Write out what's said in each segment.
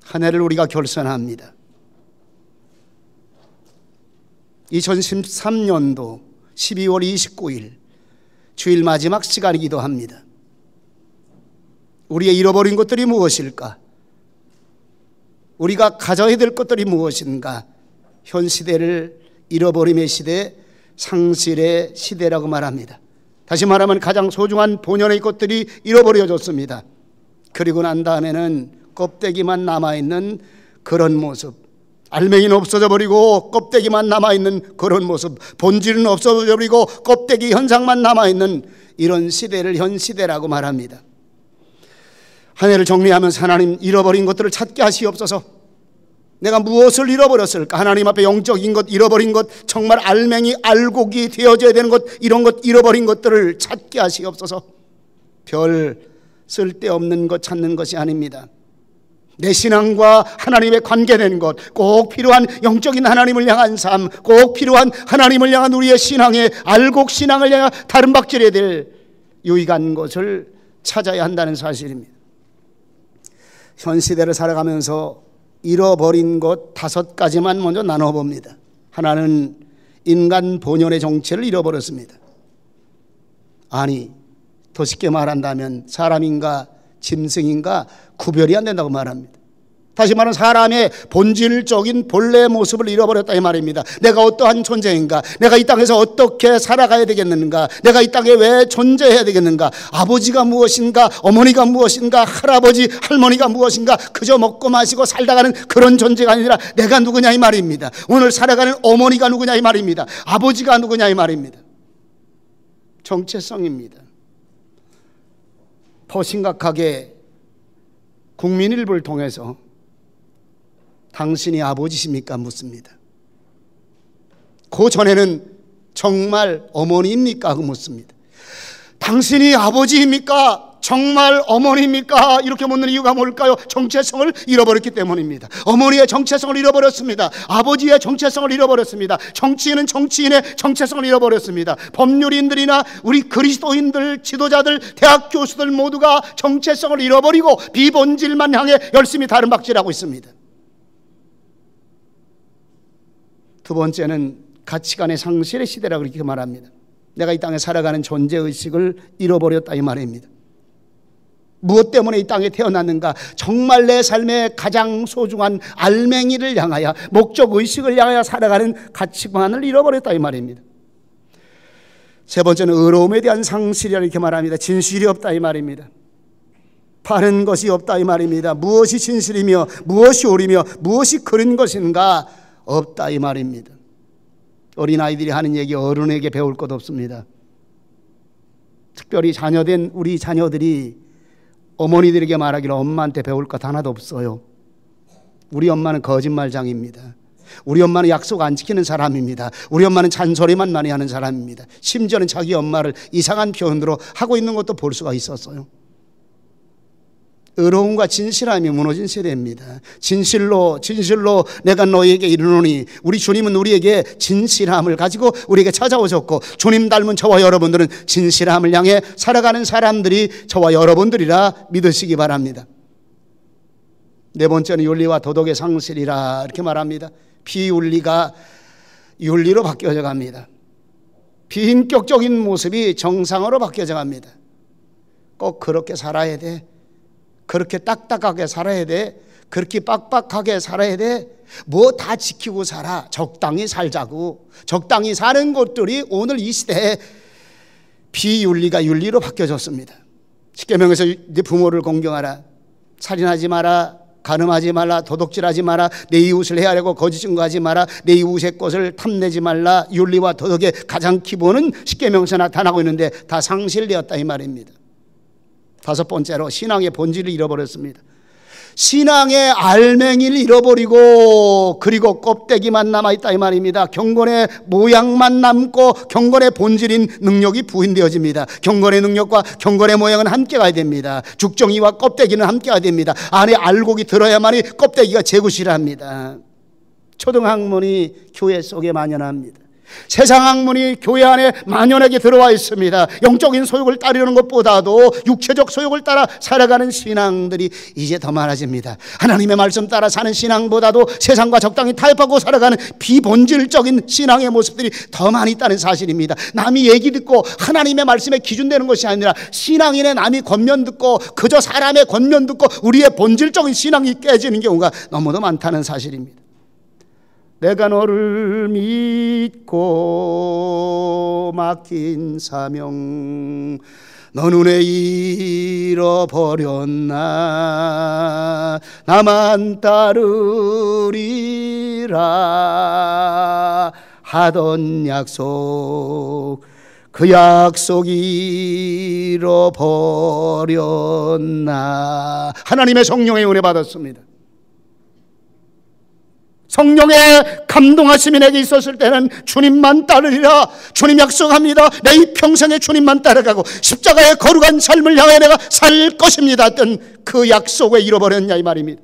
한 해를 우리가 결산합니다. 2013년도 12월 29일 주일 마지막 시간이기도 합니다. 우리의 잃어버린 것들이 무엇일까? 우리가 가져야 될 것들이 무엇인가? 현 시대를 잃어버림의 시대, 상실의 시대라고 말합니다. 다시 말하면 가장 소중한 본연의 것들이 잃어버려졌습니다. 그리고 난 다음에는 껍데기만 남아있는 그런 모습, 알맹이는 없어져 버리고 껍데기만 남아있는 그런 모습, 본질은 없어져 버리고 껍데기 현상만 남아있는 이런 시대를 현 시대라고 말합니다. 한 해를 정리하면서 하나님, 잃어버린 것들을 찾게 하시옵소서. 내가 무엇을 잃어버렸을까? 하나님 앞에 영적인 것, 잃어버린 것, 정말 알맹이 알곡이 되어져야 되는 것, 이런 것, 잃어버린 것들을 찾게 하시옵소서. 별 쓸데없는 것 찾는 것이 아닙니다. 내 신앙과 하나님의 관계된 것, 꼭 필요한 영적인 하나님을 향한 삶, 꼭 필요한 하나님을 향한 우리의 신앙의 알곡 신앙을 향해 다른 박질해야 될 유익한 것을 찾아야 한다는 사실입니다. 현 시대를 살아가면서 잃어버린 것 5가지만 먼저 나눠봅니다. 하나는 인간 본연의 정체를 잃어버렸습니다. 아니, 더 쉽게 말한다면 사람인가 짐승인가 구별이 안 된다고 말합니다. 다시 말하면 사람의 본질적인 본래 모습을 잃어버렸다 이 말입니다. 내가 어떠한 존재인가? 내가 이 땅에서 어떻게 살아가야 되겠는가? 내가 이 땅에 왜 존재해야 되겠는가? 아버지가 무엇인가? 어머니가 무엇인가? 할아버지, 할머니가 무엇인가? 그저 먹고 마시고 살다가는 그런 존재가 아니라 내가 누구냐 이 말입니다. 오늘 살아가는 어머니가 누구냐 이 말입니다. 아버지가 누구냐 이 말입니다. 정체성입니다. 더 심각하게 국민일보를 통해서 당신이 아버지십니까? 묻습니다. 그 전에는 정말 어머니입니까? 하고 묻습니다. 당신이 아버지입니까? 정말 어머니입니까? 이렇게 묻는 이유가 뭘까요? 정체성을 잃어버렸기 때문입니다. 어머니의 정체성을 잃어버렸습니다. 아버지의 정체성을 잃어버렸습니다. 정치인은 정치인의 정체성을 잃어버렸습니다. 법률인들이나 우리 그리스도인들, 지도자들, 대학 교수들 모두가 정체성을 잃어버리고 비본질만 향해 열심히 다른 박질하고 있습니다. 두 번째는 가치관의 상실의 시대라고 이렇게 말합니다. 내가 이 땅에 살아가는 존재의식을 잃어버렸다 이 말입니다. 무엇 때문에 이 땅에 태어났는가? 정말 내 삶의 가장 소중한 알맹이를 향하여, 목적의식을 향하여 살아가는 가치관을 잃어버렸다 이 말입니다. 세 번째는 의로움에 대한 상실이라 이렇게 말합니다. 진실이 없다 이 말입니다. 바른 것이 없다 이 말입니다. 무엇이 진실이며 무엇이 옳으며 무엇이 그른 것인가? 없다 이 말입니다. 어린아이들이 하는 얘기 어른에게 배울 것 없습니다. 특별히 자녀된 우리 자녀들이 어머니들에게 말하기를 엄마한테 배울 것 하나도 없어요. 우리 엄마는 거짓말장입니다. 우리 엄마는 약속 안 지키는 사람입니다. 우리 엄마는 잔소리만 많이 하는 사람입니다. 심지어는 자기 엄마를 이상한 표현으로 하고 있는 것도 볼 수가 있었어요. 의로움과 진실함이 무너진 세대입니다. 진실로 내가 너희에게 이르노니, 우리 주님은 우리에게 진실함을 가지고 우리에게 찾아오셨고, 주님 닮은 저와 여러분들은 진실함을 향해 살아가는 사람들이 저와 여러분들이라 믿으시기 바랍니다. 네 번째는 윤리와 도덕의 상실이라 이렇게 말합니다. 비윤리가 윤리로 바뀌어져 갑니다. 비인격적인 모습이 정상으로 바뀌어져 갑니다. 꼭 그렇게 살아야 돼. 그렇게 딱딱하게 살아야 돼. 그렇게 빡빡하게 살아야 돼. 뭐 다 지키고 살아. 적당히 살자고. 적당히 사는 것들이 오늘 이 시대에 비윤리가 윤리로 바뀌어졌습니다. 십계명에서 네 부모를 공경하라, 살인하지 마라, 간음하지 말라, 도둑질하지 마라, 내 이웃을 해하려고 거짓 증거하지 마라, 내 이웃의 것을 탐내지 말라. 윤리와 도덕의 가장 기본은 십계명에서 나타나고 있는데 다 상실되었다 이 말입니다. 다섯 번째로 신앙의 본질을 잃어버렸습니다. 신앙의 알맹이를 잃어버리고 그리고 껍데기만 남아있다 이 말입니다. 경건의 모양만 남고 경건의 본질인 능력이 부인되어집니다. 경건의 능력과 경건의 모양은 함께 가야 됩니다. 죽정이와 껍데기는 함께 가야 됩니다. 안에 알곡이 들어야만이 껍데기가 재구실합니다. 초등학문이 교회 속에 만연합니다. 세상 학문이 교회 안에 만연하게 들어와 있습니다. 영적인 소욕을 따르는 것보다도 육체적 소욕을 따라 살아가는 신앙들이 이제 더 많아집니다. 하나님의 말씀 따라 사는 신앙보다도 세상과 적당히 타협하고 살아가는 비본질적인 신앙의 모습들이 더 많이 있다는 사실입니다. 남이 얘기 듣고 하나님의 말씀에 기준되는 것이 아니라 신앙인의 남이 권면 듣고 그저 사람의 권면 듣고 우리의 본질적인 신앙이 깨지는 경우가 너무도 많다는 사실입니다. 내가 너를 믿고 맡긴 사명 너 눈에 잃어버렸나 나만 따르리라 하던 약속 그 약속 잃어버렸나. 하나님의 성령의 은혜 받았습니다. 성령의 감동하심이 내게 있었을 때는 주님만 따르리라. 주님 약속합니다. 내 이 평생에 주님만 따라가고 십자가의 거룩한 삶을 향해 내가 살 것입니다 했던 그 약속을 잃어버렸냐 이 말입니다.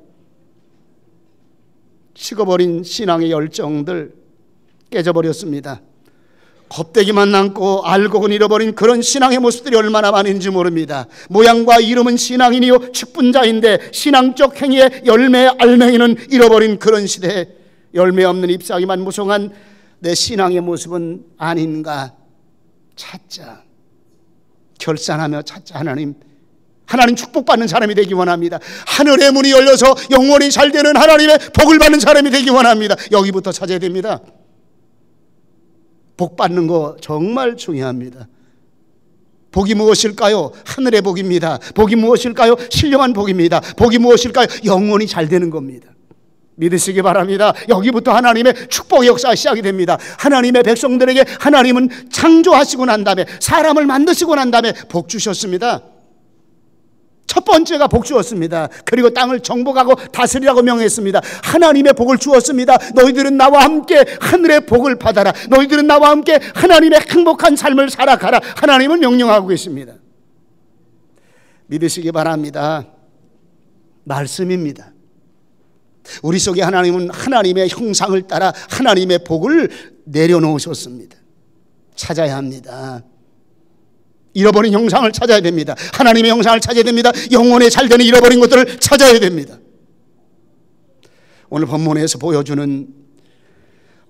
식어버린 신앙의 열정들 깨져버렸습니다. 겁대기만 남고 알곡은 잃어버린 그런 신앙의 모습들이 얼마나 많은지 모릅니다. 모양과 이름은 신앙인이요 직분자인데 신앙적 행위의 열매 알맹이는 잃어버린 그런 시대에 열매 없는 잎사귀만 무성한 내 신앙의 모습은 아닌가 찾자. 결산하며 찾자. 하나님 축복받는 사람이 되기 원합니다. 하늘의 문이 열려서 영원히 잘 되는 하나님의 복을 받는 사람이 되기 원합니다. 여기부터 찾아야 됩니다. 복 받는 거 정말 중요합니다. 복이 무엇일까요? 하늘의 복입니다. 복이 무엇일까요? 신령한 복입니다. 복이 무엇일까요? 영원히 잘 되는 겁니다. 믿으시기 바랍니다. 여기부터 하나님의 축복의 역사가 시작이 됩니다. 하나님의 백성들에게 하나님은 창조하시고 난 다음에 사람을 만드시고 난 다음에 복 주셨습니다. 첫 번째가 복 주었습니다. 그리고 땅을 정복하고 다스리라고 명했습니다. 하나님의 복을 주었습니다. 너희들은 나와 함께 하늘의 복을 받아라. 너희들은 나와 함께 하나님의 행복한 삶을 살아가라. 하나님은 명령하고 계십니다. 믿으시기 바랍니다. 말씀입니다. 우리 속에 하나님은 하나님의 형상을 따라 하나님의 복을 내려놓으셨습니다. 찾아야 합니다. 잃어버린 형상을 찾아야 됩니다. 하나님의 형상을 찾아야 됩니다. 영혼에 잘되는 잃어버린 것들을 찾아야 됩니다. 오늘 본문에서 보여주는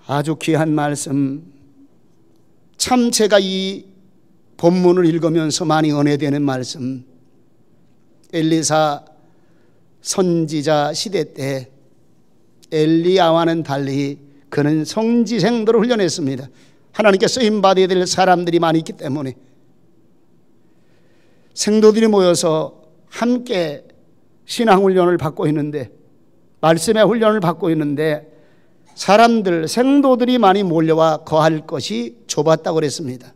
아주 귀한 말씀, 참 제가 이 본문을 읽으면서 많이 은혜되는 말씀, 엘리사 선지자 시대 때 엘리야와는 달리 그는 성지생도를 훈련했습니다. 하나님께 쓰임받아야 될 사람들이 많이 있기 때문에 생도들이 모여서 함께 신앙훈련을 받고 있는데, 말씀의 훈련을 받고 있는데 사람들, 생도들이 많이 몰려와 거할 것이 좁았다고 그랬습니다.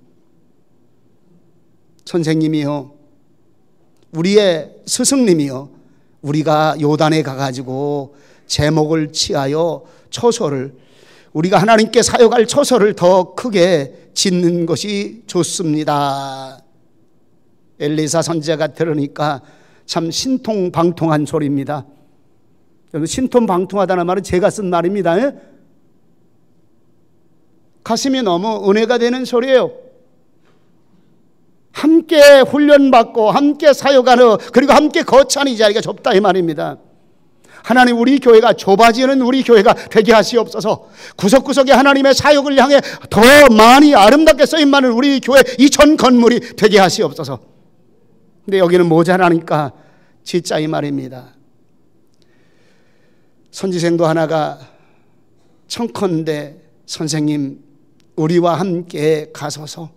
선생님이요, 우리의 스승님이요, 우리가 요단에 가가지고 제목을 취하여 처소를, 우리가 하나님께 사역할 처소를 더 크게 짓는 것이 좋습니다. 엘리사 선지자가 들으니까 참 신통방통한 소리입니다. 신통방통하다는 말은 제가 쓴 말입니다. 가슴이 너무 은혜가 되는 소리예요. 함께 훈련받고 함께 사역하는, 그리고 함께 거처하는 이 자리가 좁다 이 말입니다. 하나님, 우리 교회가 좁아지는 우리 교회가 되게 하시옵소서. 구석구석에 하나님의 사역을 향해 더 많이 아름답게 쓰임받는 우리 교회 이 전 건물이 되게 하시옵소서. 근데 여기는 모자라니까 진짜 이 말입니다. 선지생도 하나가 청컨대 선생님 우리와 함께 가소서,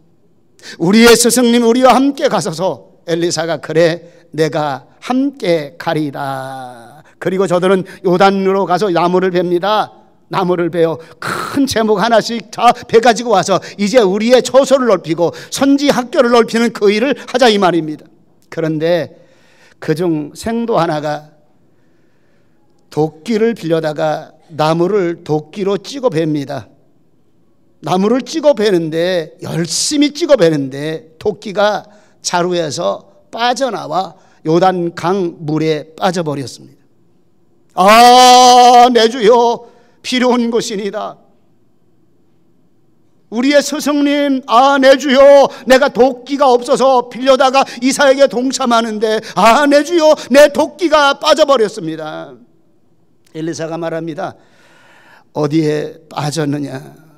우리의 스승님 우리와 함께 가소서. 엘리사가 그래 내가 함께 가리라. 그리고 저들은 요단으로 가서 나무를 베입니다. 나무를 베어 큰 제목 하나씩 다 베가지고 와서 이제 우리의 처소를 넓히고 선지 학교를 넓히는 그 일을 하자 이 말입니다. 그런데 그중 생도 하나가 도끼를 빌려다가 나무를 도끼로 찍어 베입니다. 나무를 찍어 베는데, 열심히 찍어 베는데 도끼가 자루에서 빠져나와 요단강 물에 빠져버렸습니다. 아, 내 주여, 필요한 것이니다. 우리의 스승님, 내 주여, 내가 도끼가 없어서 빌려다가 이사에게 동참하는데 내 주여, 내 도끼가 빠져버렸습니다. 엘리사가 말합니다. 어디에 빠졌느냐?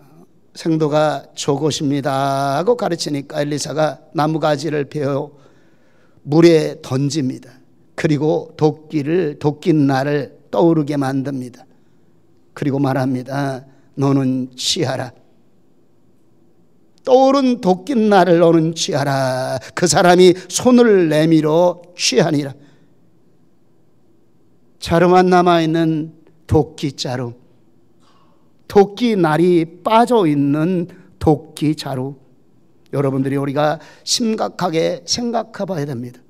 생도가 저곳입니다 하고 가르치니까 엘리사가 나무가지를 베어 물에 던집니다. 그리고 도끼날을 떠오르게 만듭니다. 그리고 말합니다. 너는 취하라. 떠오른 도끼날을 너는 취하라. 그 사람이 손을 내밀어 취하니라. 자루만 남아있는 도끼자루, 도끼날이 빠져있는 도끼자루. 여러분들이 우리가 심각하게 생각해 봐야 됩니다.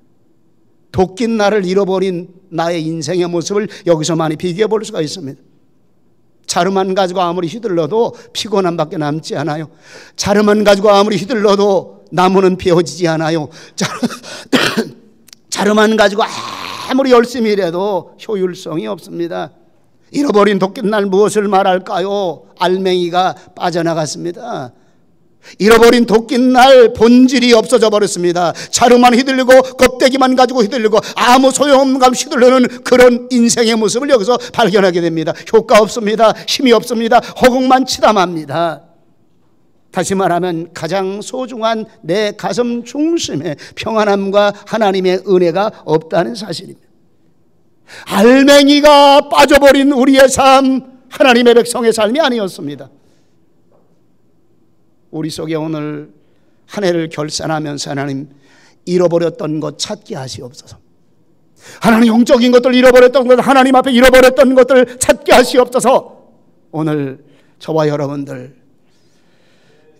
도끼날을 잃어버린 나의 인생의 모습을 여기서 많이 비교해 볼 수가 있습니다. 자루만 가지고 아무리 휘둘러도 피곤함밖에 남지 않아요. 자루만 가지고 아무리 휘둘러도 나무는 베어지지 않아요. 자루만 가지고 아무리 열심히 일해도 효율성이 없습니다. 잃어버린 도끼날 무엇을 말할까요? 알맹이가 빠져나갔습니다. 잃어버린 도끼날 본질이 없어져 버렸습니다. 자루만 휘둘리고 껍데기만 가지고 휘둘리고 아무 소용없는 감 휘둘르는 그런 인생의 모습을 여기서 발견하게 됩니다. 효과 없습니다. 힘이 없습니다. 허공만 치담합니다. 다시 말하면 가장 소중한 내 가슴 중심에 평안함과 하나님의 은혜가 없다는 사실입니다. 알맹이가 빠져버린 우리의 삶, 하나님의 백성의 삶이 아니었습니다. 우리 속에 오늘 한 해를 결산하면서 하나님, 잃어버렸던 것 찾게 하시옵소서. 하나님, 영적인 것들 잃어버렸던 것, 하나님 앞에 잃어버렸던 것들 찾게 하시옵소서. 오늘 저와 여러분들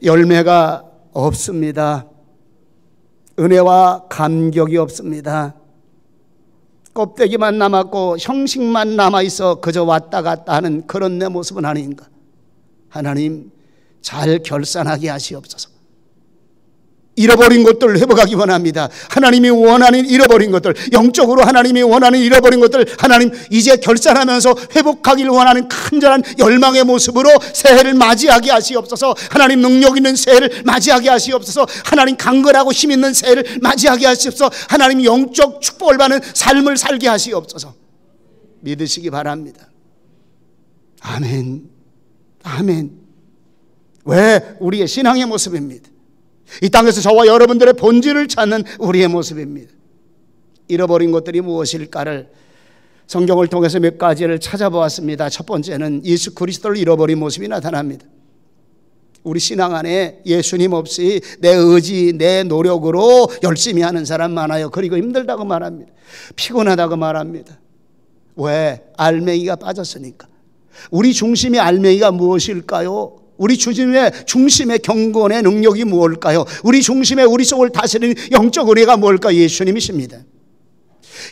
열매가 없습니다. 은혜와 감격이 없습니다. 껍데기만 남았고 형식만 남아있어 그저 왔다 갔다 하는 그런 내 모습은 아닌가. 하나님, 잘 결산하게 하시옵소서. 잃어버린 것들을 회복하기 원합니다. 하나님이 원하는 잃어버린 것들, 영적으로 하나님이 원하는 잃어버린 것들, 하나님 이제 결산하면서 회복하기를 원하는 간절한 열망의 모습으로 새해를 맞이하게 하시옵소서. 하나님, 능력 있는 새해를 맞이하게 하시옵소서. 하나님, 강건하고 힘 있는 새해를 맞이하게 하시옵소서. 하나님, 영적 축복을 받는 삶을 살게 하시옵소서. 믿으시기 바랍니다. 아멘. 아멘. 왜? 우리의 신앙의 모습입니다. 이 땅에서 저와 여러분들의 본질을 찾는 우리의 모습입니다. 잃어버린 것들이 무엇일까를 성경을 통해서 몇 가지를 찾아보았습니다. 첫 번째는 예수 그리스도를 잃어버린 모습이 나타납니다. 우리 신앙 안에 예수님 없이 내 의지, 내 노력으로 열심히 하는 사람 많아요. 그리고 힘들다고 말합니다. 피곤하다고 말합니다. 왜? 알맹이가 빠졌으니까. 우리 중심의 알맹이가 무엇일까요? 우리 중심의 경건의 능력이 무엇일까요? 우리 중심의 우리 속을 다스리는 영적 은혜가 뭘까? 예수님이십니다.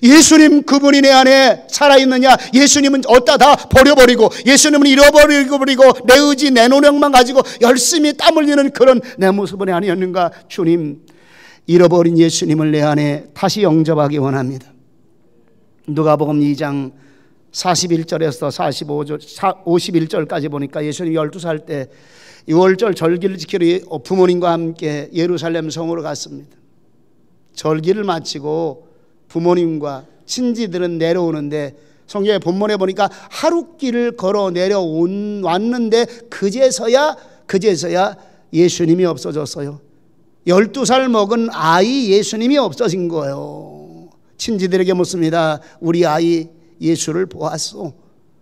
예수님, 그분이 내 안에 살아있느냐? 예수님은 어디다 다 버려버리고, 예수님은 잃어버리고 내 의지, 내 노력만 가지고 열심히 땀 흘리는 그런 내 모습은 아니었는가? 주님, 잃어버린 예수님을 내 안에 다시 영접하기 원합니다. 누가복음 2장 41절에서 51절까지 보니까 예수님이 12살 때 6월절 절기를 지키러 부모님과 함께 예루살렘 성으로 갔습니다. 절기를 마치고 부모님과 친지들은 내려오는데 성경의 본문에 보니까 하룻길을 걸어 내려왔는데 그제서야 예수님이 없어졌어요. 12살 먹은 아이 예수님이 없어진 거예요. 친지들에게 묻습니다. 우리 아이 예수를 보았소?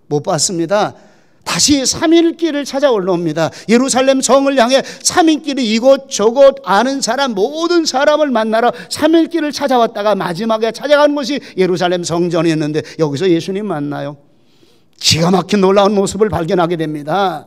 못 봤습니다. 다시 3일 길을 찾아 올라옵니다. 예루살렘 성을 향해 3일 길이 이곳저곳 아는 사람, 모든 사람을 만나러 3일 길을 찾아왔다가 마지막에 찾아간 곳이 예루살렘 성전이었는데 여기서 예수님 만나요. 기가 막힌 놀라운 모습을 발견하게 됩니다.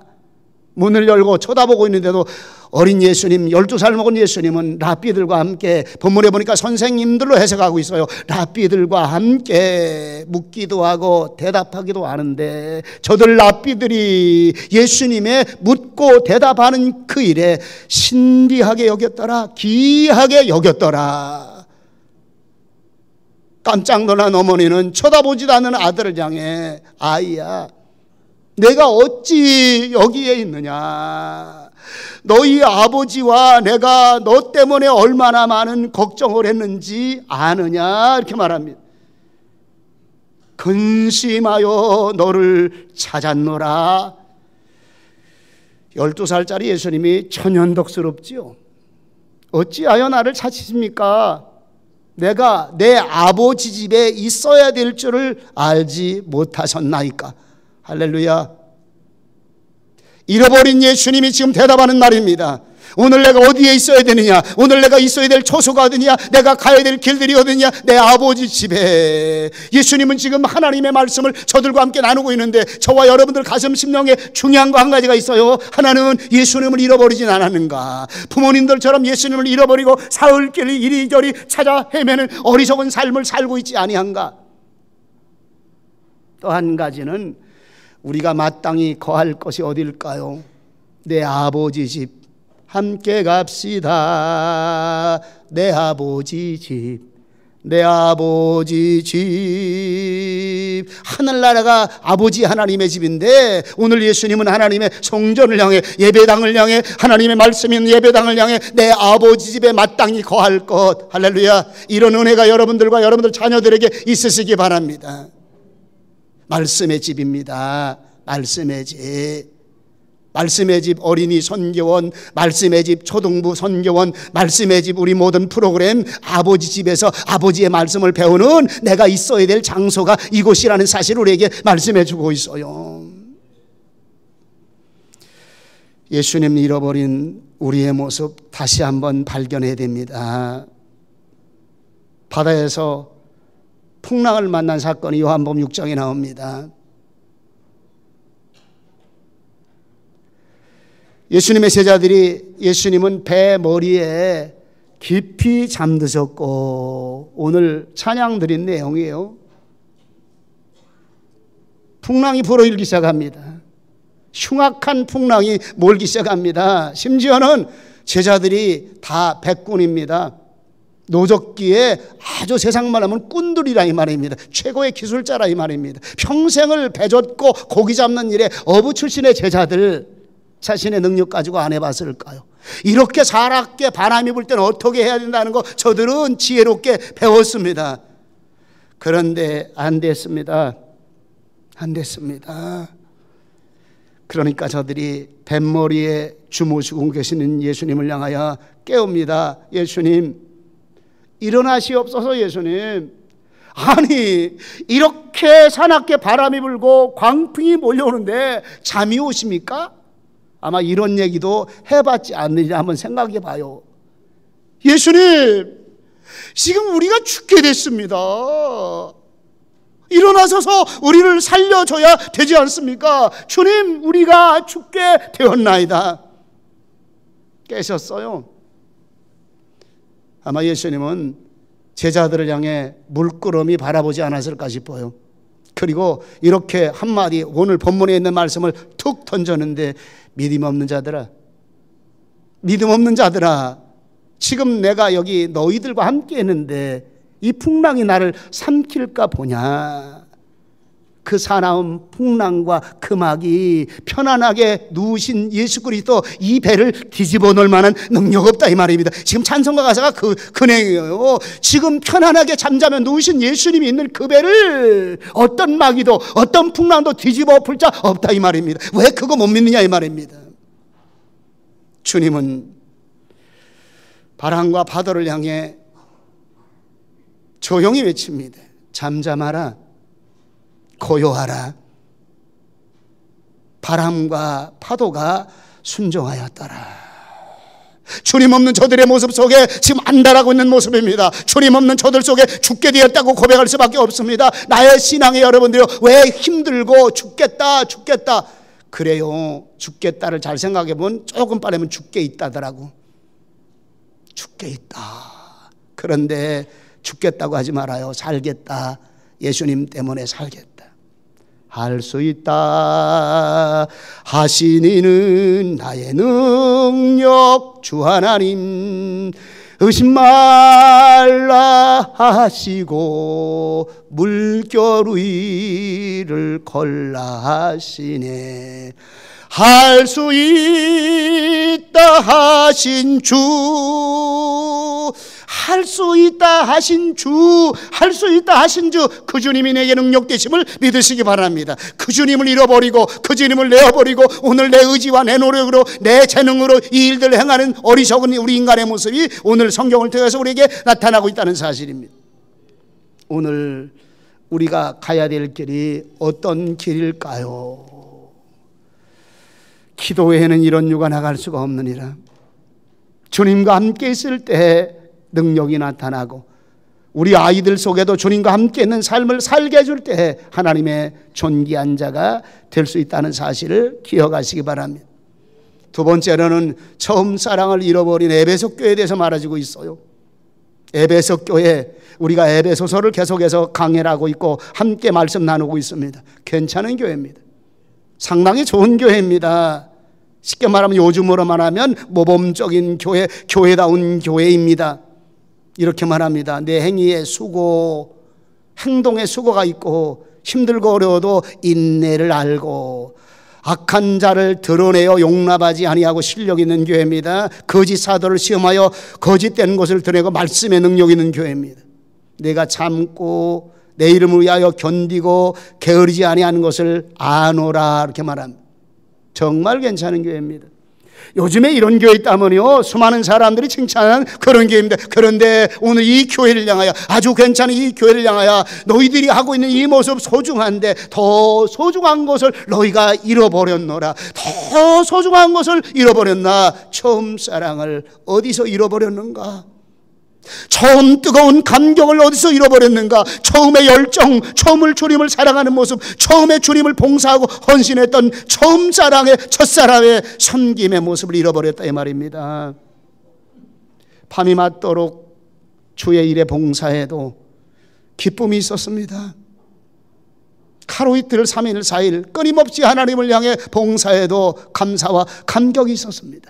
문을 열고 쳐다보고 있는데도 어린 예수님, 12살 먹은 예수님은 랍비들과 함께, 본문에 보니까 선생님들로 해석하고 있어요. 랍비들과 함께 묻기도 하고 대답하기도 하는데 저들 랍비들이 예수님의 묻고 대답하는 그 일에 신비하게 여겼더라, 기이하게 여겼더라. 깜짝 놀란 어머니는 쳐다보지도 않는 아들을 향해, 아이야, 내가 어찌 여기에 있느냐? 너희 아버지와 내가 너 때문에 얼마나 많은 걱정을 했는지 아느냐 이렇게 말합니다. 근심하여 너를 찾았노라. 12살짜리 예수님이 천연덕스럽지요. 어찌하여 나를 찾으십니까? 내가 내 아버지 집에 있어야 될 줄을 알지 못하셨나이까. 할렐루야. 잃어버린 예수님이 지금 대답하는 말입니다. 오늘 내가 어디에 있어야 되느냐? 오늘 내가 있어야 될 처소가 어디냐? 내가 가야 될 길들이 어디냐? 내 아버지 집에. 예수님은 지금 하나님의 말씀을 저들과 함께 나누고 있는데 저와 여러분들 가슴 심령에 중요한 거 한 가지가 있어요. 하나는 예수님을 잃어버리진 않았는가? 부모님들처럼 예수님을 잃어버리고 사흘길 이리저리 찾아 헤매는 어리석은 삶을 살고 있지 아니한가? 또 한 가지는 우리가 마땅히 거할 것이 어딜까요? 내 아버지 집. 함께 갑시다. 내 아버지 집, 내 아버지 집. 하늘나라가 아버지 하나님의 집인데 오늘 예수님은 하나님의 성전을 향해, 예배당을 향해, 하나님의 말씀이 있는 예배당을 향해 내 아버지 집에 마땅히 거할 것. 할렐루야. 이런 은혜가 여러분들과 여러분들 자녀들에게 있으시기 바랍니다. 말씀의 집입니다. 말씀의 집. 말씀의 집 어린이 선교원, 말씀의 집 초등부 선교원, 말씀의 집 우리 모든 프로그램, 아버지 집에서 아버지의 말씀을 배우는 내가 있어야 될 장소가 이곳이라는 사실을 우리에게 말씀해 주고 있어요. 예수님 잃어버린 우리의 모습 다시 한번 발견해야 됩니다. 바다에서 풍랑을 만난 사건이 요한복음 6장에 나옵니다. 예수님의 제자들이 예수님은 배 머리에 깊이 잠드셨고, 오늘 찬양 드린 내용이에요. 풍랑이 불어일기 시작합니다. 흉악한 풍랑이 몰기 시작합니다. 심지어는 제자들이 다 백군입니다. 노적기에 아주 세상 말하면 꾼들이라 이 말입니다. 최고의 기술자라 이 말입니다. 평생을 배 젓고 고기 잡는 일에 어부 출신의 제자들, 자신의 능력 가지고 안 해봤을까요? 이렇게 사납게 바람이 불 때는 어떻게 해야 된다는 거 저들은 지혜롭게 배웠습니다. 그런데 안 됐습니다. 안 됐습니다. 그러니까 저들이 뱃머리에 주무시고 계시는 예수님을 향하여 깨웁니다. 예수님, 일어나시옵소서. 예수님, 아니 이렇게 사납게 바람이 불고 광풍이 몰려오는데 잠이 오십니까? 아마 이런 얘기도 해봤지 않느냐 한번 생각해 봐요. 예수님, 지금 우리가 죽게 됐습니다. 일어나셔서 우리를 살려줘야 되지 않습니까? 주님, 우리가 죽게 되었나이다. 깨셨어요. 아마 예수님은 제자들을 향해 물끄러미 바라보지 않았을까 싶어요. 그리고 이렇게 한마디, 오늘 본문에 있는 말씀을 툭 던졌는데, 믿음 없는 자들아, 믿음 없는 자들아, 지금 내가 여기 너희들과 함께 했는데 이 풍랑이 나를 삼킬까 보냐. 그 사나운 풍랑과 그 막이 편안하게 누우신 예수 그리스도 이 배를 뒤집어 놓을 만한 능력 없다 이 말입니다. 지금 찬송가 가사가 그 내용이에요. 지금 편안하게 잠자며 누우신 예수님이 있는 그 배를 어떤 마귀도 어떤 풍랑도 뒤집어 엎을 자 없다 이 말입니다. 왜 그거 못 믿느냐 이 말입니다. 주님은 바람과 파도를 향해 조용히 외칩니다. 잠잠하라, 고요하라. 바람과 파도가 순종하였더라. 주님 없는 저들의 모습 속에 지금 안달하고 있는 모습입니다. 주님 없는 저들 속에 죽게 되었다고 고백할 수밖에 없습니다. 나의 신앙의 여러분들이 왜 힘들고 죽겠다 그래요. 죽겠다를 잘 생각해 보면 조금 빠르면 죽게 있다더라고. 죽게 있다. 그런데 죽겠다고 하지 말아요. 살겠다. 예수님 때문에 살겠다. 할 수 있다 하시니는 나의 능력 주 하나님, 의심 말라 하시고 물결 위를 걸라 하시네. 할 수 있다 하신 주, 할 수 있다 하신 주, 할 수 있다 하신 주, 그 주님이 내게 능력 되심을 믿으시기 바랍니다. 그 주님을 잃어버리고 그 주님을 내어버리고 오늘 내 의지와 내 노력으로 내 재능으로 이 일들을 행하는 어리석은 우리 인간의 모습이 오늘 성경을 통해서 우리에게 나타나고 있다는 사실입니다. 오늘 우리가 가야 될 길이 어떤 길일까요? 기도 외에는 이런 유가 나갈 수가 없느니라. 주님과 함께 있을 때 능력이 나타나고 우리 아이들 속에도 주님과 함께 있는 삶을 살게 해줄 때 하나님의 존귀한 자가 될 수 있다는 사실을 기억하시기 바랍니다. 두 번째로는 처음 사랑을 잃어버린 에베소 교회에 대해서 말해주고 있어요. 에베소 교회, 우리가 에베소서를 계속해서 강해를 하고 있고 함께 말씀 나누고 있습니다. 괜찮은 교회입니다. 상당히 좋은 교회입니다. 쉽게 말하면 요즘으로 말하면 모범적인 교회, 교회다운 교회입니다. 이렇게 말합니다. 내 행위에 수고, 행동에 수고가 있고 힘들고 어려워도 인내를 알고 악한 자를 드러내어 용납하지 아니하고 실력 있는 교회입니다. 거짓 사도를 시험하여 거짓된 것을 드러내고 말씀의 능력 있는 교회입니다. 내가 참고 내 이름을 위하여 견디고 게으르지 아니하는 것을 아노라 이렇게 말합니다. 정말 괜찮은 교회입니다. 요즘에 이런 교회 있다면요 수많은 사람들이 칭찬하는 그런 교회입니다. 그런데 오늘 이 교회를 향하여, 아주 괜찮은 이 교회를 향하여 너희들이 하고 있는 이 모습 소중한데 더 소중한 것을 너희가 잃어버렸노라. 더 소중한 것을 잃어버렸나. 처음 사랑을 어디서 잃어버렸는가? 처음 뜨거운 감격을 어디서 잃어버렸는가? 처음의 열정, 처음을 주님을 사랑하는 모습, 처음에 주님을 봉사하고 헌신했던 처음 사랑의 첫사랑의 섬김의 모습을 잃어버렸다 이 말입니다. 밤이 맞도록 주의 일에 봉사해도 기쁨이 있었습니다. 하루 이틀 3일 4일 끊임없이 하나님을 향해 봉사해도 감사와 감격이 있었습니다.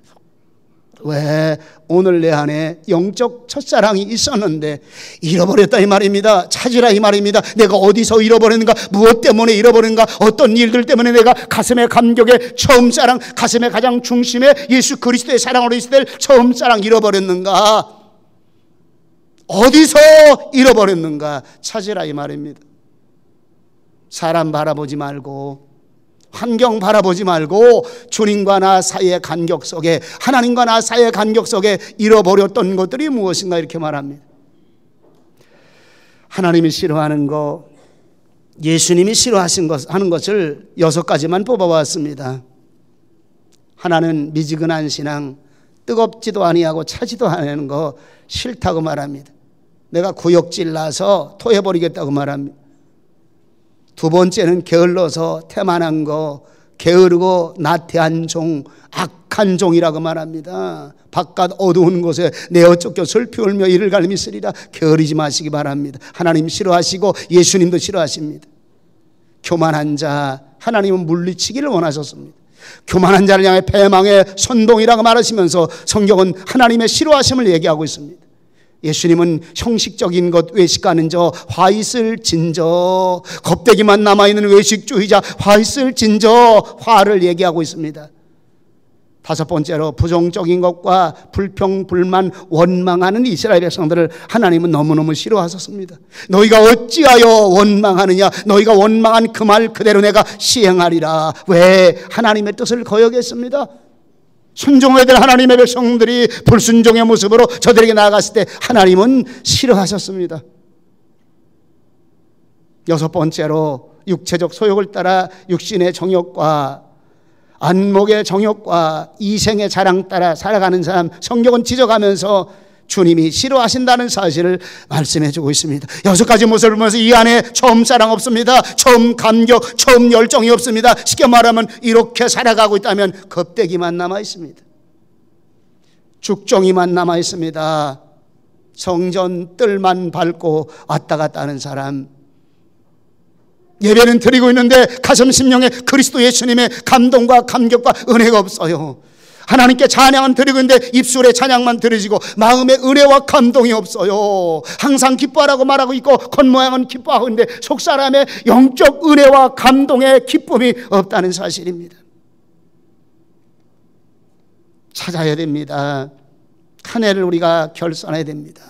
왜? 오늘 내 안에 영적 첫사랑이 있었는데 잃어버렸다 이 말입니다. 찾으라 이 말입니다. 내가 어디서 잃어버렸는가? 무엇 때문에 잃어버렸는가? 어떤 일들 때문에 내가 가슴의 감격의 처음 사랑, 가슴의 가장 중심에 예수 그리스도의 사랑으로 있을 때 처음 사랑 잃어버렸는가? 어디서 잃어버렸는가? 찾으라 이 말입니다. 사람 바라보지 말고, 환경 바라보지 말고 주님과 나 사이의 간격 속에, 하나님과 나 사이의 간격 속에 잃어버렸던 것들이 무엇인가 이렇게 말합니다. 하나님이 싫어하는 것, 예수님이 싫어하는 것을 6가지만 뽑아왔습니다. 하나는 미지근한 신앙, 뜨겁지도 아니하고 차지도 않는 거 싫다고 말합니다. 내가 구역질 나서 토해버리겠다고 말합니다. 두 번째는 게을러서 태만한 거, 게으르고 나태한 종, 악한 종이라고 말합니다. 바깥 어두운 곳에 내어 쫓겨 슬피 울며 이를 갈미 쓰리라. 게으르지 마시기 바랍니다. 하나님 싫어하시고 예수님도 싫어하십니다. 교만한 자, 하나님은 물리치기를 원하셨습니다. 교만한 자를 향해 패망의 선동이라고 말하시면서 성경은 하나님의 싫어하심을 얘기하고 있습니다. 예수님은 형식적인 것 외식하는 저, 화 있을 진저, 겁대기만 남아있는 외식주의자, 화 있을 진저, 화를 얘기하고 있습니다. 5번째로 부정적인 것과 불평, 불만, 원망하는 이스라엘 백성들을 하나님은 너무너무 싫어하셨습니다. 너희가 어찌하여 원망하느냐? 너희가 원망한 그 말 그대로 내가 시행하리라. 왜? 하나님의 뜻을 거역했습니다. 순종해야 될 하나님의 백성들이 불순종의 모습으로 저들에게 나아갔을 때 하나님은 싫어하셨습니다. 6번째로 육체적 소욕을 따라 육신의 정욕과 안목의 정욕과 이생의 자랑 따라 살아가는 사람, 성경은 지적하면서 주님이 싫어하신다는 사실을 말씀해 주고 있습니다. 6가지 모습을 보면서 이 안에 처음 사랑 없습니다. 처음 감격, 처음 열정이 없습니다. 쉽게 말하면 이렇게 살아가고 있다면 겁대기만 남아 있습니다. 죽정이만 남아 있습니다. 성전 뜰만 밟고 왔다 갔다 하는 사람, 예배는 드리고 있는데 가슴 심령에 그리스도 예수님의 감동과 감격과 은혜가 없어요. 하나님께 찬양은 드리고 있는데 입술에 찬양만 드려지고 마음에 은혜와 감동이 없어요. 항상 기뻐하라고 말하고 있고 겉모양은 기뻐하고 있는데 속사람의 영적 은혜와 감동의 기쁨이 없다는 사실입니다. 찾아야 됩니다. 한 해를 우리가 결산해야 됩니다.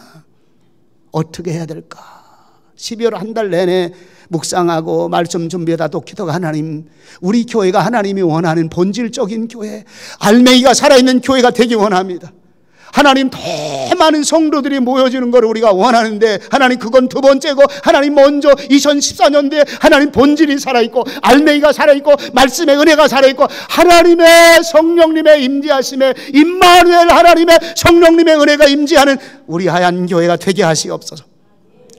어떻게 해야 될까? 12월 한 달 내내 묵상하고 말씀 준비하다 또 기도가 하나님, 우리 교회가 하나님이 원하는 본질적인 교회, 알맹이가 살아있는 교회가 되기 원합니다. 하나님 더 많은 성도들이 모여지는 것을 우리가 원하는데 하나님 그건 두 번째고, 하나님 먼저 2014년도에 하나님 본질이 살아있고 알맹이가 살아있고 말씀의 은혜가 살아있고 하나님의 성령님의 임재하심에 임마누엘 하나님의 성령님의 은혜가 임재하는 우리 하얀 교회가 되게 하시옵소서.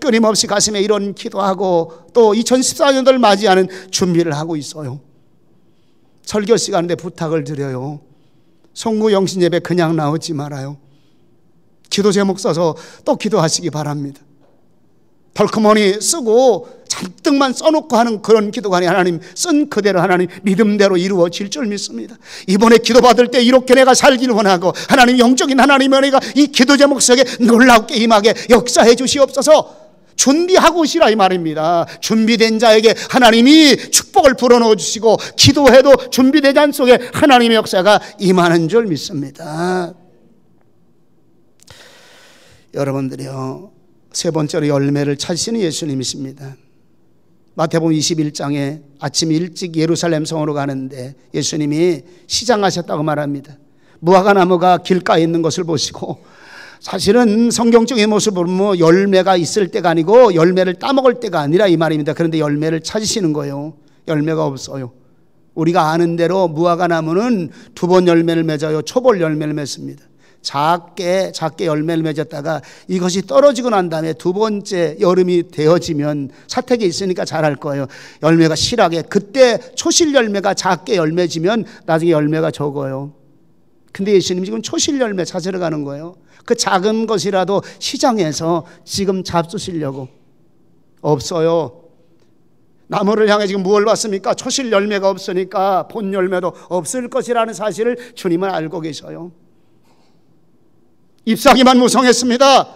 끊임없이 가슴에 이런 기도하고 또 2014년도를 맞이하는 준비를 하고 있어요. 설교 시간인데 부탁을 드려요. 송구 영신 예배 그냥 나오지 말아요. 기도 제목 써서 또 기도하시기 바랍니다. 덜크머니 쓰고 잔뜩만 써놓고 하는 그런 기도가 아니라 하나님 쓴 그대로 하나님 믿음대로 이루어질 줄 믿습니다. 이번에 기도받을 때 이렇게 내가 살기를 원하고 하나님 영적인 하나님의 은혜가 이 기도 제목 속에 놀랍게 임하게 역사해 주시옵소서. 준비하고 오시라 이 말입니다. 준비된 자에게 하나님이 축복을 불어넣어 주시고 기도해도 준비된 자 속에 하나님의 역사가 임하는 줄 믿습니다. 여러분들이요, 세 번째로 열매를 찾으시는 예수님이십니다. 마태복음 21장에 아침 일찍 예루살렘 성으로 가는데 예수님이 시장하셨다고 말합니다. 무화과 나무가 길가에 있는 것을 보시고, 사실은 성경적인 모습을 보면 열매가 있을 때가 아니고 열매를 따먹을 때가 아니라 이 말입니다. 그런데 열매를 찾으시는 거예요. 열매가 없어요. 우리가 아는 대로 무화과 나무는 두 번 열매를 맺어요. 초벌 열매를 맺습니다. 작게 열매를 맺었다가 이것이 떨어지고 난 다음에 두 번째 여름이 되어지면 사택에 있으니까 자랄 거예요. 열매가 실하게, 그때 초실 열매가 작게 열매지면 나중에 열매가 적어요. 근데 예수님 지금 초실 열매 찾으러 가는 거예요. 그 작은 것이라도 시장에서 지금 잡수시려고. 없어요. 나무를 향해 지금 무엇을 봤습니까? 초실 열매가 없으니까 본 열매도 없을 것이라는 사실을 주님은 알고 계셔요. 잎사귀만 무성했습니다.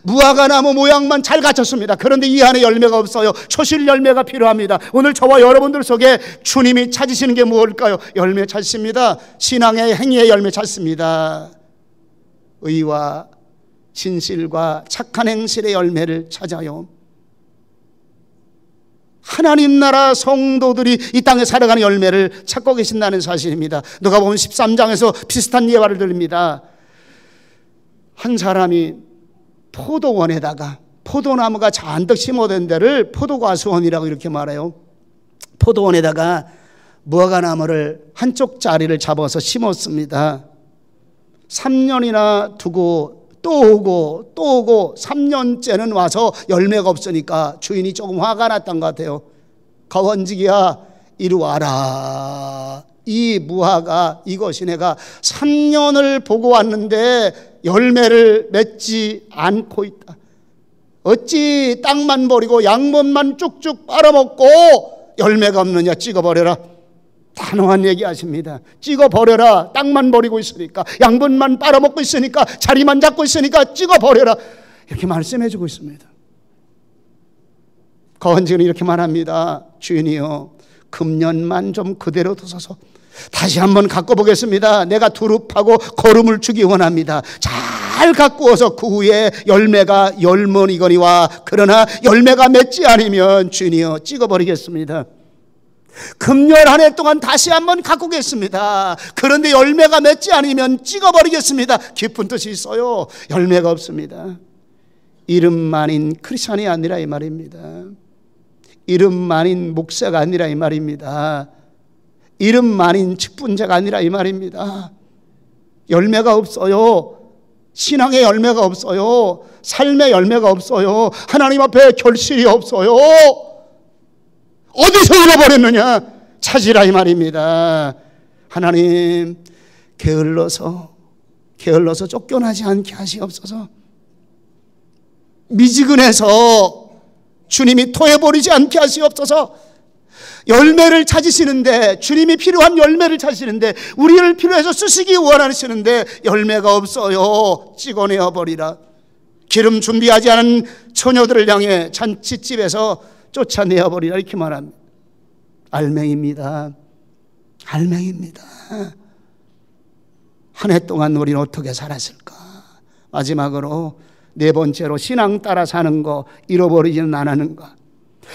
무화과 나무 모양만 잘 갖췄습니다. 그런데 이 안에 열매가 없어요. 초실 열매가 필요합니다. 오늘 저와 여러분들 속에 주님이 찾으시는 게 무엇일까요? 열매 찾습니다. 신앙의 행위의 열매 찾습니다. 의와 진실과 착한 행실의 열매를 찾아요. 하나님 나라 성도들이 이 땅에 살아가는 열매를 찾고 계신다는 사실입니다. 누가복음 13장에서 비슷한 예화를 드립니다. 한 사람이 포도원에다가 포도나무가 잔뜩 심어둔 데를 포도과수원이라고 이렇게 말해요. 포도원에다가 무화과 나무를 한쪽 자리를 잡아서 심었습니다. 3년이나 두고 또 오고 3년째는 와서 열매가 없으니까 주인이 조금 화가 났던 것 같아요. 거원지기야 이리 와라. 이 무화과 이것이 내가 3년을 보고 왔는데 열매를 맺지 않고 있다. 어찌 땅만 버리고 양분만 쭉쭉 빨아먹고 열매가 없느냐. 찍어버려라. 단호한 얘기하십니다. 찍어버려라. 땅만 버리고 있으니까, 양분만 빨아먹고 있으니까, 자리만 잡고 있으니까 찍어버려라. 이렇게 말씀해주고 있습니다. 거원지는 이렇게 말합니다. 주인이요, 금년만 좀 그대로 두소서. 다시 한번 갖고 보겠습니다. 내가 두릅하고 거름을 주기 원합니다. 잘 가꾸어서 그 후에 열매가 열머니거니와, 그러나 열매가 맺지 않으면 주인이요 찍어버리겠습니다. 금년 한 해 동안 다시 한번 가꾸겠습니다. 그런데 열매가 맺지 않으면 찍어버리겠습니다. 깊은 뜻이 있어요. 열매가 없습니다. 이름만인 크리스찬이 아니라 이 말입니다. 이름만인 목사가 아니라 이 말입니다. 이름만인 직분자가 아니라 이 말입니다. 열매가 없어요. 신앙의 열매가 없어요. 삶의 열매가 없어요. 하나님 앞에 결실이 없어요. 어디서 잃어버렸느냐? 찾으라 이 말입니다. 하나님, 게을러서 쫓겨나지 않게 하시옵소서. 미지근해서 주님이 토해버리지 않게 하시옵소서. 열매를 찾으시는데, 주님이 필요한 열매를 찾으시는데, 우리를 필요해서 쓰시기 원하시는데 열매가 없어요. 찍어내어 버리라. 기름 준비하지 않은 처녀들을 향해 잔치집에서 쫓아내어 버리라 이렇게 말합니다. 알맹입니다. 알맹입니다. 한 해 동안 우리는 어떻게 살았을까? 마지막으로 네 번째로 신앙 따라 사는 거 잃어버리지는 않았는가?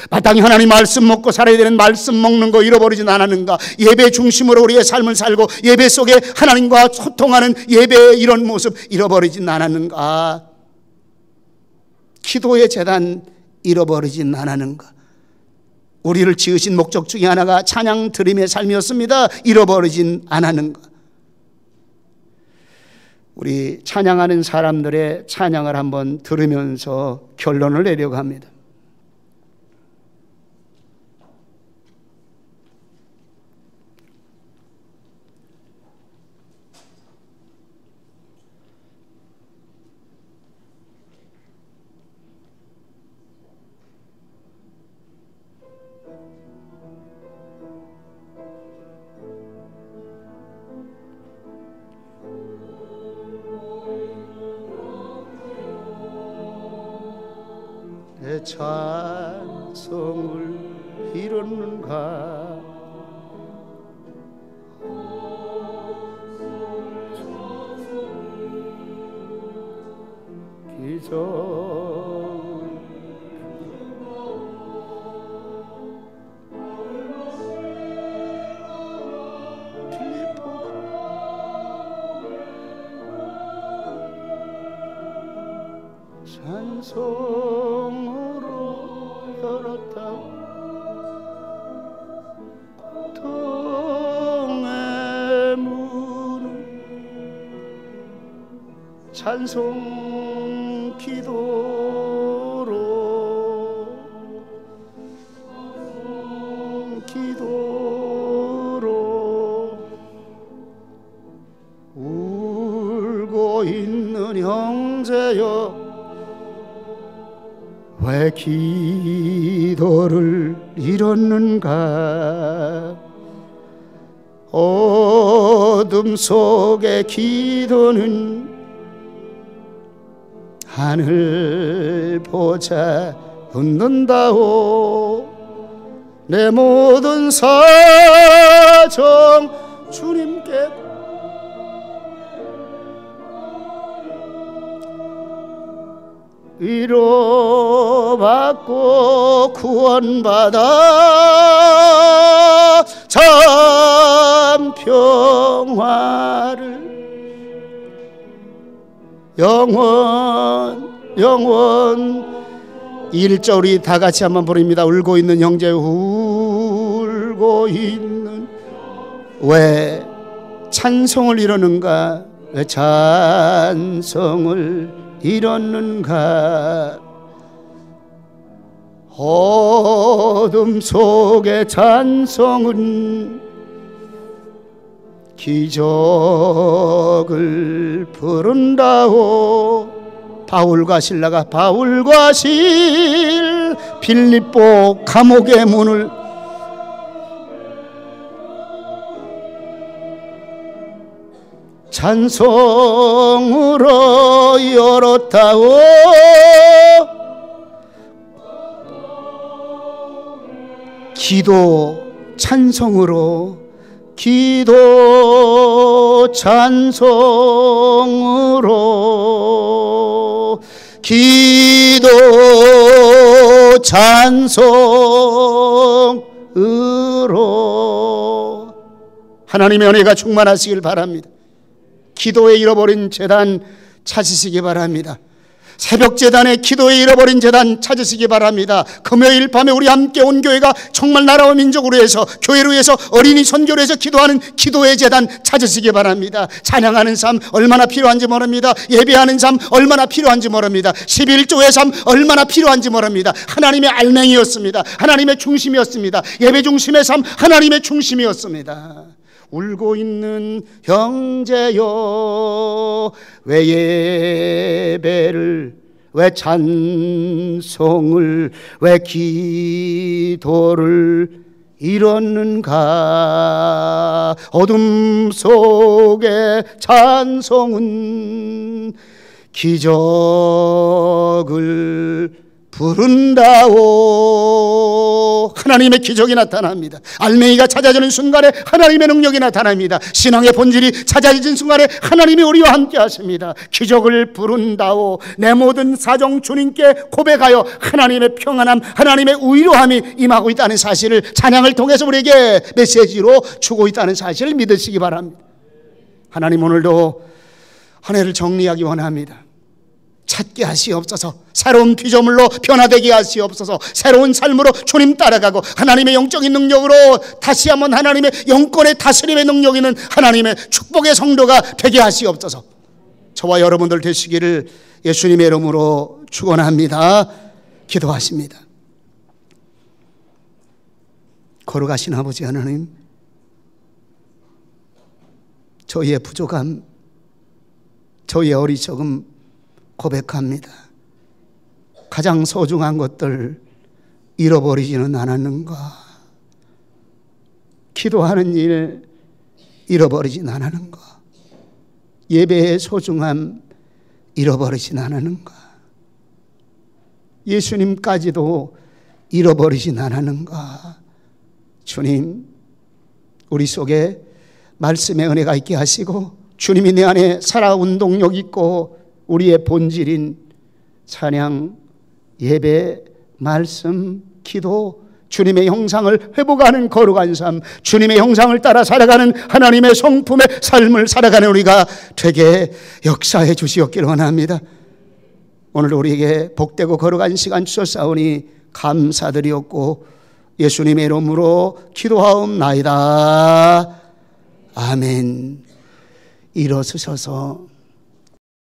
마땅히 하나님 말씀 먹고 살아야 되는 말씀 먹는 거 잃어버리진 않았는가? 예배 중심으로 우리의 삶을 살고 예배 속에 하나님과 소통하는 예배의 이런 모습 잃어버리진 않았는가? 기도의 제단 잃어버리진 않았는가? 우리를 지으신 목적 중에 하나가 찬양 드림의 삶이었습니다. 잃어버리진 않았는가? 우리 찬양하는 사람들의 찬양을 한번 들으면서 결론을 내려고 합니다. 내 찬송을 이루는가? 기적 찬송으로 열었다 고통의 문을 찬송 기도로 울고 있는 형제여 왜 기도를 잃었는가? 어둠 속의 기도는 하늘 보자 웃는다오. 내 모든 사정 주님께 위로받고 구원받아 참 평화를 영원 1절 우리 다 같이 한번 부릅니다. 울고 있는 형제 울고 있는 왜 찬송을 이루는가? 왜 찬송을 잃었는가? 어둠 속의 찬송은 기적을 부른다오. 바울과 신라가 바울과 실 빌립보 감옥의 문을 찬송으로 열었다오. 기도 찬송으로 기도 찬송으로 기도 찬송으로 하나님의 은혜가 충만하시길 바랍니다. 기도에 잃어버린 제단 찾으시기 바랍니다. 새벽 제단에 기도에 잃어버린 제단 찾으시기 바랍니다. 금요일 밤에 우리 함께 온 교회가 정말 나라와 민족으로 해서 교회로 해서 어린이 선교로 해서 기도하는 기도의 제단 찾으시기 바랍니다. 찬양하는 삶 얼마나 필요한지 모릅니다. 예배하는 삶 얼마나 필요한지 모릅니다. 11조의 삶 얼마나 필요한지 모릅니다. 하나님의 알맹이였습니다. 하나님의 중심이었습니다. 예배 중심의 삶 하나님의 중심이었습니다. 울고 있는 형제여 왜 예배를 왜 찬송을 왜 기도를 잃었는가? 어둠 속의 찬송은 기적을 부른다오. 하나님의 기적이 나타납니다. 알맹이가 찾아지는 순간에 하나님의 능력이 나타납니다. 신앙의 본질이 찾아진 순간에 하나님이 우리와 함께 하십니다. 기적을 부른다오. 내 모든 사정 주님께 고백하여 하나님의 평안함, 하나님의 위로함이 임하고 있다는 사실을 찬양을 통해서 우리에게 메시지로 주고 있다는 사실을 믿으시기 바랍니다. 하나님, 오늘도 한 해를 정리하기 원합니다. 찾게 하시옵소서. 새로운 피조물로 변화되게 하시옵소서. 새로운 삶으로 주님 따라가고 하나님의 영적인 능력으로 다시 한번 하나님의 영권의 다스림의 능력 있는 하나님의 축복의 성도가 되게 하시옵소서. 저와 여러분들 되시기를 예수님의 이름으로 축원합니다. 기도하십니다. 걸어가신 아버지 하나님, 저희의 부족함, 저희의 어리석음 고백합니다. 가장 소중한 것들 잃어버리지는 않았는가? 기도하는 일 잃어버리진 않았는가? 예배의 소중함 잃어버리진 않았는가? 예수님까지도 잃어버리진 않았는가? 주님, 우리 속에 말씀의 은혜가 있게 하시고 주님이 내 안에 살아 운동력 있고 우리의 본질인 찬양, 예배, 말씀, 기도, 주님의 형상을 회복하는 거룩한 삶, 주님의 형상을 따라 살아가는 하나님의 성품의 삶을 살아가는 우리가 되게 역사해 주시옵기를 원합니다. 오늘 우리에게 복되고 거룩한 시간 주셨사오니 감사드리옵고 예수님의 이름으로 기도하옵나이다. 아멘. 일어서셔서